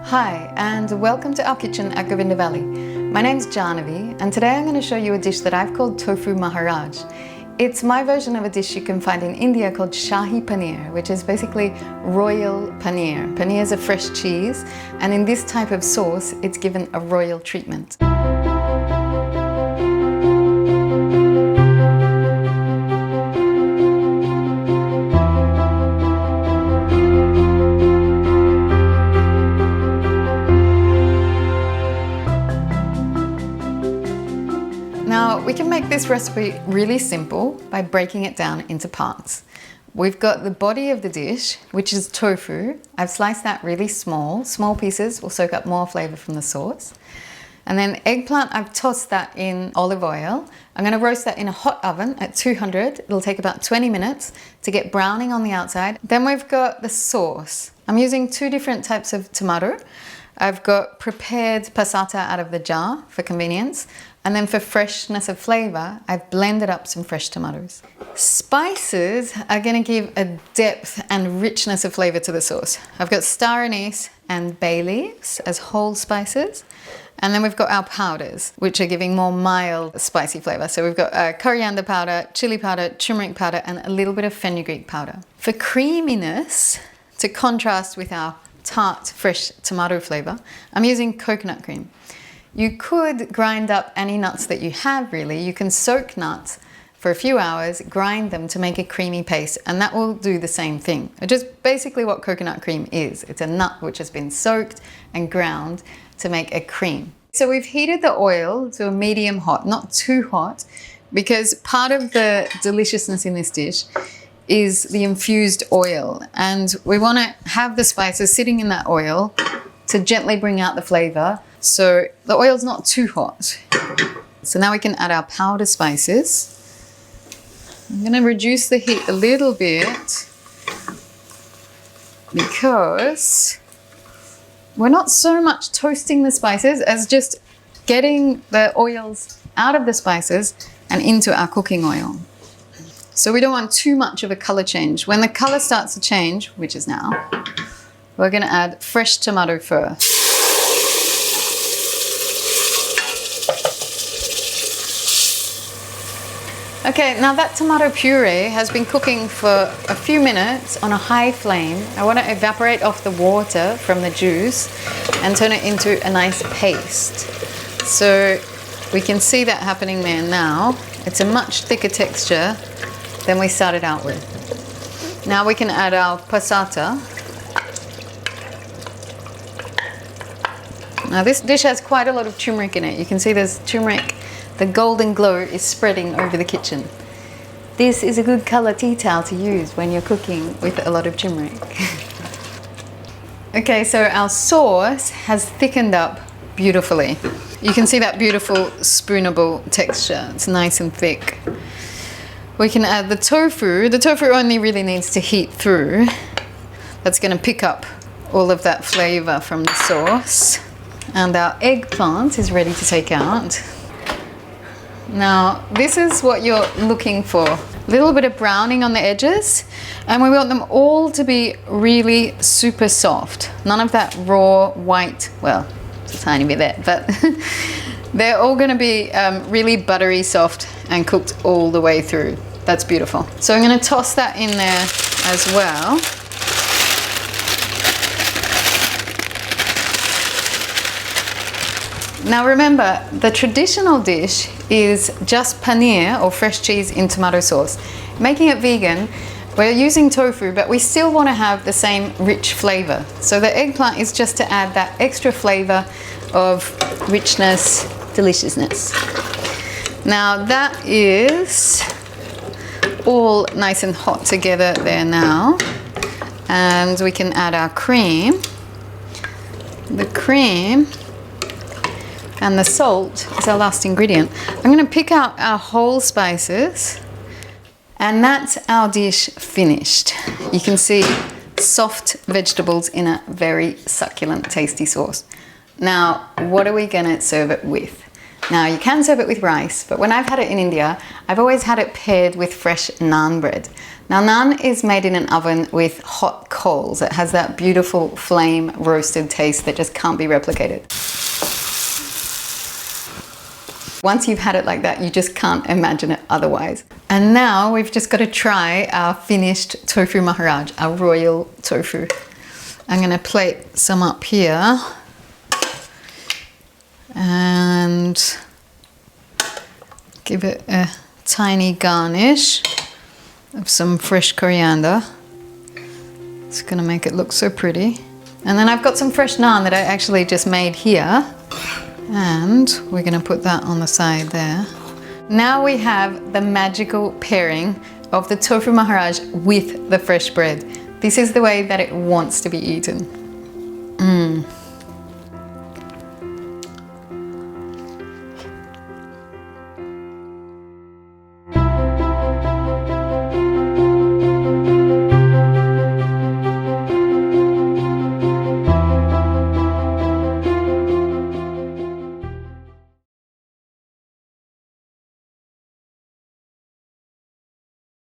Hi, and welcome to our kitchen at Govinda Valley. My name's Jahnavi, and today I'm going to show you a dish that I've called Tofu Maharaj. It's my version of a dish you can find in India called Shahi Paneer, which is basically royal paneer. Paneer is a fresh cheese, and in this type of sauce, it's given a royal treatment. Now, we can make this recipe really simple by breaking it down into parts. We've got the body of the dish, which is tofu. I've sliced that really small. Small pieces will soak up more flavor from the sauce. And then eggplant, I've tossed that in olive oil. I'm going to roast that in a hot oven at 200. It'll take about 20 minutes to get browning on the outside. Then we've got the sauce. I'm using two different types of tomato. I've got prepared passata out of the jar for convenience. And then for freshness of flavor, I've blended up some fresh tomatoes. Spices are going to give a depth and richness of flavor to the sauce. I've got star anise and bay leaves as whole spices. And then we've got our powders, which are giving more mild spicy flavor. So we've got coriander powder, chili powder, turmeric powder, and a little bit of fenugreek powder. For creaminess, to contrast with our tart, fresh tomato flavor, I'm using coconut cream. You could grind up any nuts that you have, really. You can soak nuts for a few hours, grind them to make a creamy paste, and that will do the same thing. It's just basically what coconut cream is. It's a nut which has been soaked and ground to make a cream. So we've heated the oil to a medium hot, not too hot, because part of the deliciousness in this dish is the infused oil, and we want to have the spices sitting in that oil to gently bring out the flavor. So the oil's not too hot. So now we can add our powder spices. I'm going to reduce the heat a little bit because we're not so much toasting the spices as just getting the oils out of the spices and into our cooking oil. So we don't want too much of a color change. When the color starts to change, which is now, we're going to add fresh tomato first. Okay, now that tomato puree has been cooking for a few minutes on a high flame. I want to evaporate off the water from the juice and turn it into a nice paste. So we can see that happening there now. It's a much thicker texture than we started out with. Now we can add our passata. Now this dish has quite a lot of turmeric in it. You can see there's turmeric. The golden glow is spreading over the kitchen. This is a good color tea towel to use when you're cooking with a lot of turmeric. Okay, so our sauce has thickened up beautifully. You can see that beautiful spoonable texture. It's nice and thick. We can add the tofu. The tofu only really needs to heat through. That's going to pick up all of that flavor from the sauce. And our eggplant is ready to take out. Now, this is what you're looking for. A little bit of browning on the edges, and we want them all to be really super soft. None of that raw white, well, it's a tiny bit there, but they're all gonna be really buttery soft and cooked all the way through. That's beautiful. So I'm gonna toss that in there as well. Now remember, the traditional dish is just paneer or fresh cheese in tomato sauce. Making it vegan, we're using tofu, but we still want to have the same rich flavor. So the eggplant is just to add that extra flavor of richness, deliciousness. Now that is all nice and hot together there now. And we can add our cream. The cream and the salt is our last ingredient. I'm going to pick out our whole spices, and that's our dish finished. You can see soft vegetables in a very succulent, tasty sauce. Now, what are we going to serve it with? Now you can serve it with rice, but when I've had it in India, I've always had it paired with fresh naan bread. Now naan is made in an oven with hot coals. It has that beautiful flame roasted taste that just can't be replicated. Once you've had it like that, you just can't imagine it otherwise. And now we've just got to try our finished tofu maharaj, our royal tofu. I'm going to plate some up here and give it a tiny garnish of some fresh coriander. It's going to make it look so pretty. And then I've got some fresh naan that I actually just made here. And we're going to put that on the side there. Now we have the magical pairing of the tofu maharaj with the fresh bread. This is the way that it wants to be eaten.